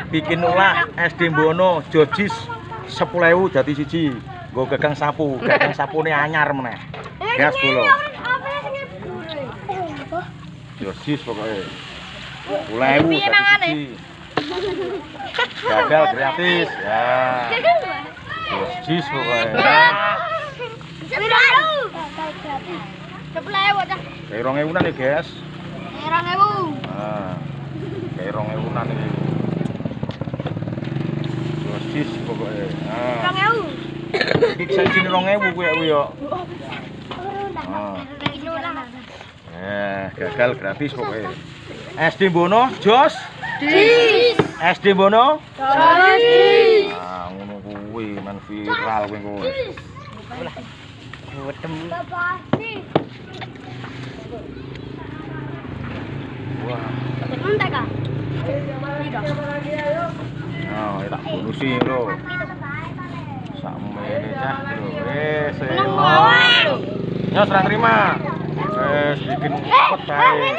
bikin ulah SD Bono Jojis 10.000 dadi siji. Nggo gagang sapune anyar meneh. Gas kula. Jojis pokoke. 10.000 dadi siji. Gagal gratis. Ya. Jojis pokoke. Kayak 2.000-an nih, guys. 2.000. Nah, kayak 2.000-an iki. Sosis pokoknya. Nah. 2.000. Iki sajine 2.000 kuwi yo. Gagal gratis pokoknya. SD Bono Jos. SD Bono Jos. Nah, ngono kuwi men viral kuwi kuwi. Wetem. Wah. Entek ah. Nah, tak bonusi lho. Sakmene cah lho. Selo. Ya serah terima. Bikin cepet bae.